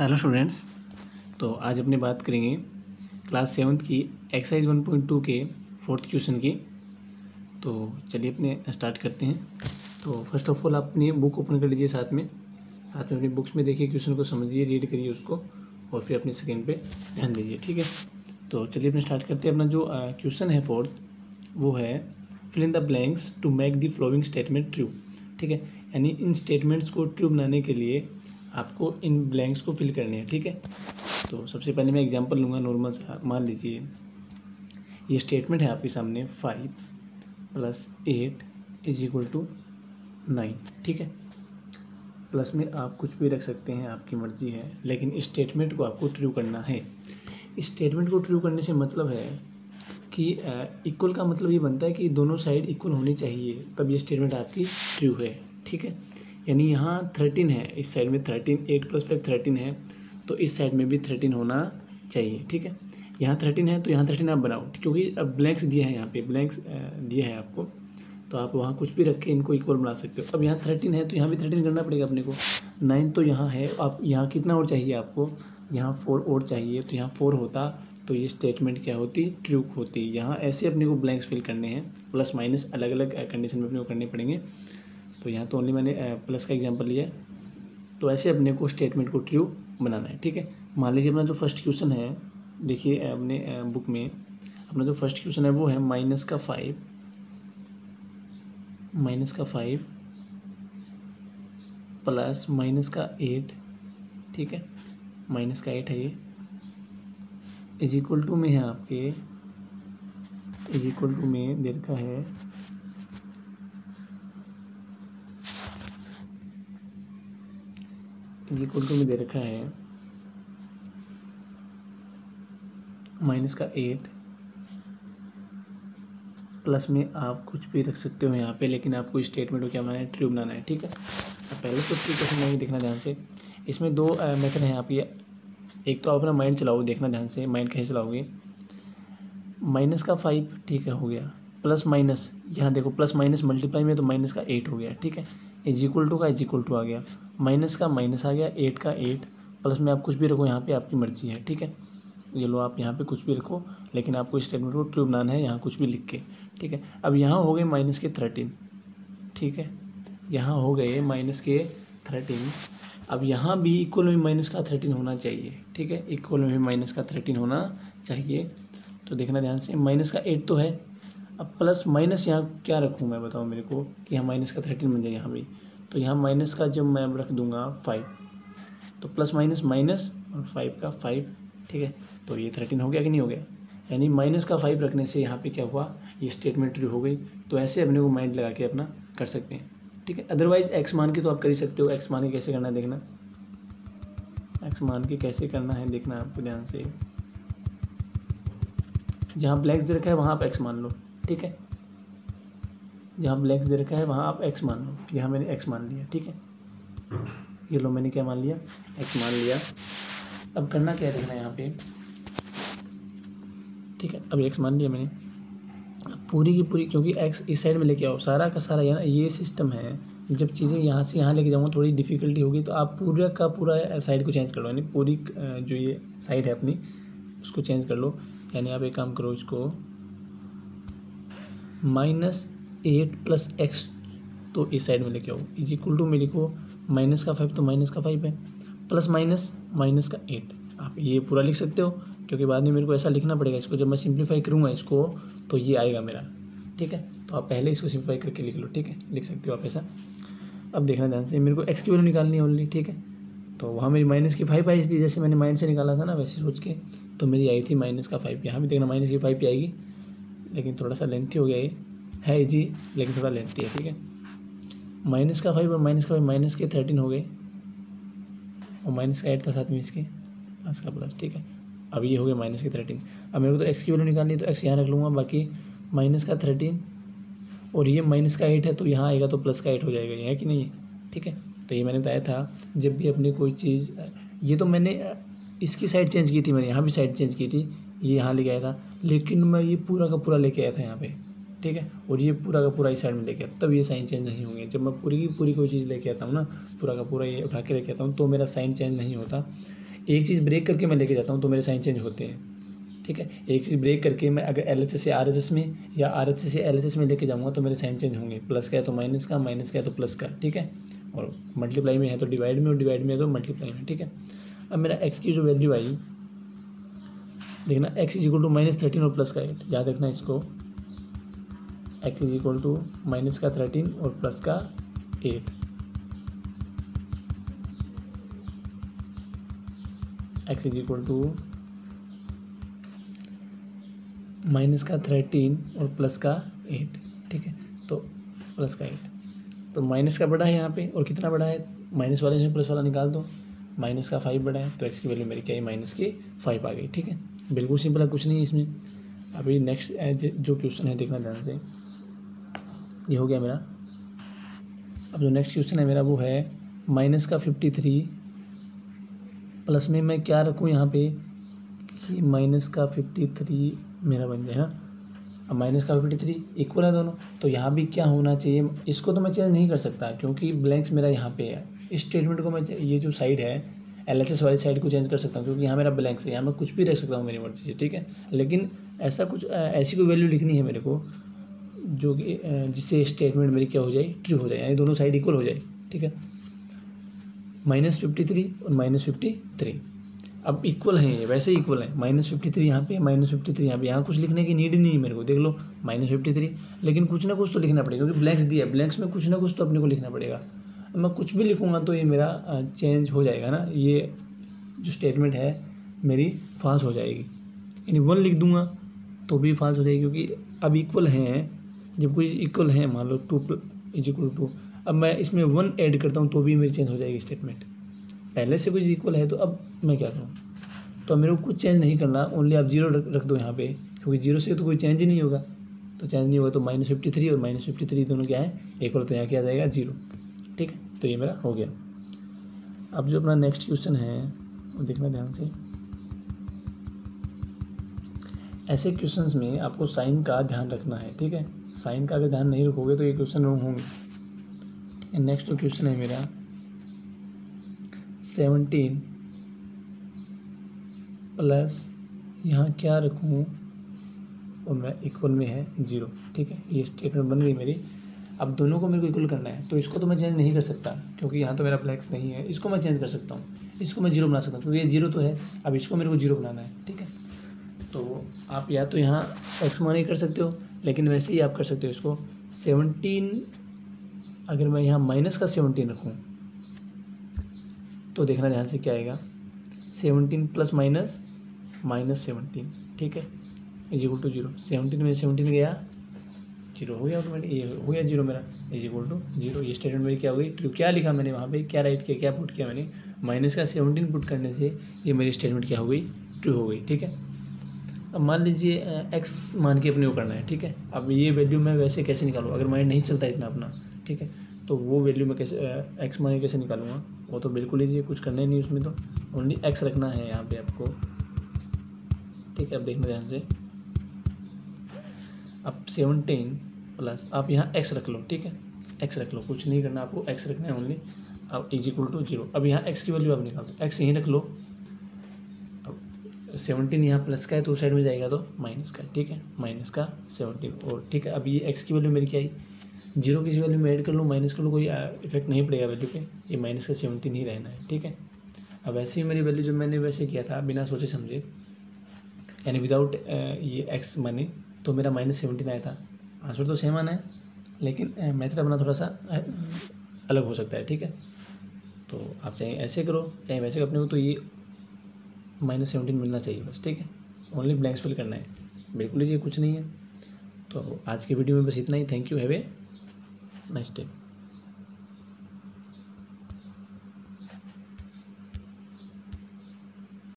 Hello students. तो आज अपनी बात करेंगे क्लास 7th की एक्सरसाइज 1.2 के 4th क्वेश्चन की। तो चलिए अपने स्टार्ट करते हैं। तो फर्स्ट ऑफ ऑल आप अपनी बुक ओपन कर लीजिए, साथ में अपनी बुक्स में देखिए, क्वेश्चन को समझिए, रीड करिए उसको और फिर अपनी स्क्रीन पे ध्यान दीजिए, ठीक है। तो चलिए अपने स्टार्ट करते हैं। अपना जो क्वेश्चन है 4th वो है fill in the blanks to make the following statement true, ठीक है। यानी इन स्टेटमेंट्स को ट्रू बनाने के लिए आपको इन ब्लैंक्स को फिल करने हैं, ठीक है। तो सबसे पहले मैं एग्जांपल लूँगा नॉर्मल सा। मान लीजिए ये स्टेटमेंट है आपके सामने 5 + 8 = 9, ठीक है। प्लस में आप कुछ भी रख सकते हैं, आपकी मर्जी है, लेकिन इस स्टेटमेंट को आपको ट्रू करना है। इस स्टेटमेंट को ट्रू करने से मतलब है कि इक्वल का मतलब ये बनता है कि दोनों साइड इक्वल होनी चाहिए, तब ये स्टेटमेंट आपकी ट्रू है, ठीक है। यानी यहाँ 13 है, इस साइड में 13, 8 + 5 13 है, तो इस साइड में भी 13 होना चाहिए, ठीक है। यहाँ 13 है तो यहाँ 13 आप बनाओ, क्योंकि अब ब्लैंक्स दिया है, यहाँ पे ब्लैंक्स दिया है आपको, तो आप वहाँ कुछ भी रख के इनको इक्वल बना सकते हो। अब यहाँ 13 है तो यहाँ भी 13 करना पड़ेगा अपने को। 9 तो यहाँ है, आप यहाँ कितना और चाहिए आपको, यहाँ 4 और चाहिए, तो यहाँ 4 होता तो ये स्टेटमेंट क्या होती, ट्रू होती। यहाँ ऐसे अपने को ब्लैंक्स फिल करने हैं, प्लस माइनस अलग अलग कंडीशन में अपने को करने पड़ेंगे। तो यहाँ तो ओनली मैंने प्लस का एग्जांपल लिया है। तो ऐसे अपने को स्टेटमेंट को ट्रू बनाना है, ठीक है। मान लीजिए अपना जो फर्स्ट क्वेश्चन है, देखिए अपने बुक में अपना जो फर्स्ट क्वेश्चन है वो है -5 प्लस -8, ठीक है। -8 है ये, = में है आपके, = में दे रखा है में दे रखा है -8 प्लस में आप कुछ भी रख सकते हो यहाँ पे, लेकिन आपको स्टेटमेंट को क्या बनाना है, ट्रू बनाना है, ठीक है। अब पहले तो ट्रू कैसे बनाएंगे देखना ध्यान से। इसमें दो मेथड हैं आप, ये एक तो आप अपना माइंड चलाओ, देखना ध्यान से माइंड कैसे चलाओगे। -5 ठीक है, हो गया, प्लस माइनस, यहाँ देखो प्लस माइनस मल्टीप्लाई में, तो -8 हो गया, ठीक है। = का = आ गया, माइनस का माइनस आ गया, 8 का 8, प्लस में आप कुछ भी रखो यहाँ पे, आपकी मर्जी है, ठीक है। ये लो आप यहाँ पे कुछ भी रखो, लेकिन आपको स्टेटमेंट को ट्रू बनाना है, यहाँ कुछ भी लिख के, ठीक है। अब यहाँ हो गए -13, ठीक है। यहाँ हो गए -13। अब यहाँ भी इक्वल में -13 होना चाहिए, ठीक है। इक्वल में भी -13 होना चाहिए। तो देखना ध्यान से, -8 तो है, अब प्लस माइनस यहाँ क्या रखूँ मैं, बताओ मेरे को, कि यहाँ -13 बन जाए यहाँ भी। तो यहाँ माइनस का जब मैं रख दूँगा 5, तो प्लस माइनस माइनस और 5 का 5, ठीक है। तो ये 13 हो गया कि नहीं हो गया, यानी -5 रखने से यहाँ पे क्या हुआ, ये स्टेटमेंट ट्रू हो गई। तो ऐसे अपने को माइंड लगा के अपना कर सकते हैं, ठीक है। अदरवाइज एक्स मान के तो आप कर ही सकते हो। एक्स मान के कैसे करना है देखना, एक्स मान के कैसे करना है देखना आपको ध्यान से। जहाँ ब्लैंक्स दे रखा है वहाँ आप एक्स मान लो, ठीक है। जहाँ ब्लैंक्स दे रखा है वहाँ आप एक्स मान लो। यहाँ मैंने एक्स मान लिया, ठीक है। ये लो मैंने क्या मान लिया, एक्स मान लिया। अब करना क्या है देखना यहाँ पे, ठीक है। अब एक्स मान लिया मैंने, पूरी की पूरी, क्योंकि एक्स इस साइड में लेके आओ, सारा का सारा, यार ये सिस्टम है। जब चीज़ें यहाँ से यहाँ लेके जाऊँगा थोड़ी डिफ़िकल्टी होगी, तो आप पूरा का पूरा साइड को चेंज कर लो, यानी पूरी जो ये साइड है अपनी उसको चेंज कर लो। यानी आप एक काम करो, इसको -8 + x तो इस साइड में लेके आओ, = में लिखो -5 तो -5 है, प्लस माइनस -8। आप ये पूरा लिख सकते हो, क्योंकि बाद में मेरे को ऐसा लिखना पड़ेगा इसको, जब मैं सिंप्लीफाई करूँगा इसको तो ये आएगा मेरा, ठीक है। तो आप पहले इसको सिंप्लीफाई करके लिख लो, ठीक है, लिख सकते हो आप ऐसा। अब देखना ध्यान से, मेरे को एक्स की वैल्यू निकालनी है ओनली, ठीक है। तो वहाँ मेरी -5 आई थी, जैसे मैंने माइंड से निकाला था ना वैसे सोच के, तो मेरी आई थी -5। यहाँ भी देखना -5 पे आएगी, लेकिन थोड़ा सा लेंथी हो गया, ये है इजी लेकिन थोड़ा लेंथी है, ठीक है। -5 और -13 हो गए, और -8 था साथ में इसके, प्लस का प्लस, ठीक है। अब ये हो गया -13। अब मेरे को तो एक्स की वैल्यू निकालनी है, तो एक्स यहाँ रख लूँगा, बाकी -13 और ये -8 है, तो यहाँ आएगा तो +8 हो जाएगा, ये है कि नहीं है, ठीक है। तो ये मैंने बताया था, जब भी अपनी कोई चीज़, ये तो मैंने इसकी साइड चेंज की थी, मैंने यहाँ भी साइड चेंज की थी, ये यहाँ लेके आया था, लेकिन मैं ये पूरा का पूरा लेके आया था यहाँ पे, ठीक है। और ये पूरा का पूरा इस साइड में लेके आता, तब ये साइन चेंज नहीं होंगे। जब मैं पूरी की पूरी कोई चीज़ लेके आता हूँ ना, पूरा का पूरा ये उठा के लेके आता हूँ, तो मेरा साइन चेंज नहीं होता। एक चीज़ ब्रेक करके मैं लेके जाता हूँ तो मेरे साइन चेंज होते हैं, ठीक है। एक चीज़ ब्रेक करके मैं अगर LHS से RHS में या RHS से LHS में लेके जाऊँगा तो मेरे साइन चेंज होंगे, प्लस का है तो माइनस का, माइनस का है तो प्लस का, ठीक है। और मल्टीप्लाई में है तो डिवाइड में, और डिवाइड में है तो मल्टीप्लाई में, ठीक है। अब मेरा x की जो वैल्यू आई, देखना x इज इक्वल टू -13 और प्लस का 8, याद रखना इसको। x is equal to minus का 13 और प्लस का 8। x is equal to minus का 13 और प्लस का 8, ठीक है। तो प्लस का 8, तो माइनस का बड़ा है यहाँ पे, और कितना बड़ा है, माइनस वाले से प्लस वाला निकाल दो, माइनस का 5 बड़ा है, तो x की वैल्यू मेरी क्या है, माइनस की 5 आ गई, ठीक है। बिल्कुल सिंपल है, कुछ नहीं है इसमें। अभी नेक्स्ट जो क्वेश्चन है देखना ध्यान से, ये हो गया मेरा। अब जो नेक्स्ट क्वेश्चन है मेरा वो है माइनस का 53 प्लस में मैं क्या रखूँ यहाँ पे कि माइनस का 53 मेरा बन जाए। हाँ, अब माइनस का 53 इक्वल है दोनों, तो यहाँ भी क्या होना चाहिए, इसको तो मैं चेंज नहीं कर सकता क्योंकि ब्लैंक्स मेरा यहाँ पे है। इस स्टेटमेंट को मैं ये जो साइड है LHS वाली साइड को चेंज कर सकता हूँ क्योंकि यहाँ मेरा ब्लैंक्स है, यहाँ मैं कुछ भी रख सकता हूँ मेरी मर्जी से, ठीक है। लेकिन ऐसा कुछ ऐसी कोई वैल्यू लिखनी है मेरे को जो कि जिससे स्टेटमेंट मेरी क्या हो जाए, ट्रू हो जाए, यानी दोनों साइड इक्वल हो जाए, ठीक है। -53 और -53 अब इक्वल हैं, ये वैसे इक्वल है। -53 यहाँ पे, -53 यहाँ पे, यहाँ कुछ लिखने की नीड ही नहीं है मेरे को, देख लो -53, लेकिन कुछ ना कुछ तो लिखना पड़ेगा क्योंकि ब्लैंक्स दिया है, ब्लैंक्स में कुछ ना कुछ तो अपने को लिखना पड़ेगा। अब मैं कुछ भी लिखूँगा तो ये मेरा चेंज हो जाएगा ना, ये जो स्टेटमेंट है मेरी फॉल्स हो जाएगी। यानी 1 लिख दूंगा तो भी फॉल्स हो जाएगी क्योंकि अब इक्वल हैं, जब कोई इक्वल है, मान लो 2 इज इक्वल टू, अब मैं इसमें 1 ऐड करता हूँ तो भी मेरी चेंज हो जाएगी स्टेटमेंट। पहले से कुछ इक्वल है तो अब मैं क्या करूँ, तो मेरे को कुछ चेंज नहीं करना, ओनली आप 0 रख दो यहाँ पे, क्योंकि 0 से तो कोई चेंज ही नहीं होगा, तो चेंज नहीं होगा तो -53 और -53 दोनों क्या है, इक्वल, तो यहाँ क्या आ जाएगा 0, ठीक है। तो ये मेरा हो गया। अब जो अपना नेक्स्ट क्वेश्चन है वो देखना ध्यान से। ऐसे क्वेश्चंस में आपको साइन का ध्यान रखना है, ठीक है। साइन का अगर ध्यान नहीं रखोगे तो ये क्वेश्चन रॉन्ग होंगे, ठीक है। नेक्स्ट जो क्वेश्चन है मेरा 17 प्लस यहाँ क्या रखूँ, और मैं इक्वल में है 0, ठीक है। ये स्टेटमेंट बन गई मेरी। अब दोनों को मेरे को इक्वल करना है, तो इसको तो मैं चेंज नहीं कर सकता क्योंकि यहाँ तो मेरा ब्लैंक्स नहीं है। इसको मैं चेंज कर सकता हूँ, इसको मैं 0 बना सकता हूँ क्योंकि ये 0 तो है। अब इसको मेरे को 0 बनाना है, ठीक है। तो आप या तो यहाँ x मान ही कर सकते हो, लेकिन वैसे ही आप कर सकते हो इसको 17, अगर मैं यहाँ माइनस का 17 रखूँ तो देखना ध्यान से क्या आएगा, 17 प्लस माइनस -17, ठीक है, इज इक्वल टू 0। 17 में 17 गया 0 हो गया ऑटोमेटिक, ये हो गया 0 मेरा, इज इक्वल टू 0। ये स्टेटमेंट मेरी क्या हो गई, ट्रू। क्या लिखा मैंने वहाँ पे, क्या राइट किया, क्या पुट किया मैंने, माइनस का 17 पुट करने से ये मेरी स्टेटमेंट क्या हो गई, ट्रू हो गई, ठीक है। अब मान लीजिए x मान के अपने को करना है, ठीक है। अब ये वैल्यू मैं वैसे कैसे निकालूँ, अगर माइंड नहीं चलता इतना अपना, ठीक है, तो वो वैल्यू मैं कैसे x मान के कैसे निकालूँगा, वो तो बिल्कुल ईजी है, कुछ करना ही नहीं उसमें, तो ओनली x रखना है यहाँ पे आपको, ठीक है। अब देखना ध्यान से, अब 17 प्लस आप यहाँ x रख लो, ठीक है, x रख लो, कुछ नहीं करना आपको, x रखना है ओनली। अब इज इक्वल टू 0, अब यहाँ x की वैल्यू आप निकाल दो, x यहीं रख लो। अब 17 यहाँ प्लस का है तो उस साइड में जाएगा तो माइनस का, ठीक है, माइनस का 17, और ठीक है। अब ये x की वैल्यू मेरी क्या आई, 0 किसी वैल्यू में ऐड कर लो, माइनस कर लो, कोई इफेक्ट नहीं पड़ेगा वैल्यू पे, ये माइनस का 17 ही रहना है, ठीक है। अब ऐसे ही मेरी वैल्यू जो मैंने वैसे किया था बिना सोचे समझे, यानी विदाउट ये x माने, तो मेरा -17 आया था। आंसर तो सेम आना है, लेकिन मेथड अपना थोड़ा सा अलग हो सकता है, ठीक है। तो आप चाहे ऐसे करो चाहे वैसे करो, अपने को तो ये -17 मिलना चाहिए बस, ठीक है। ओनली ब्लैंक्स फिल करना है, बिल्कुल ही कुछ नहीं है। तो आज की वीडियो में बस इतना ही। Thank you, have a nice day.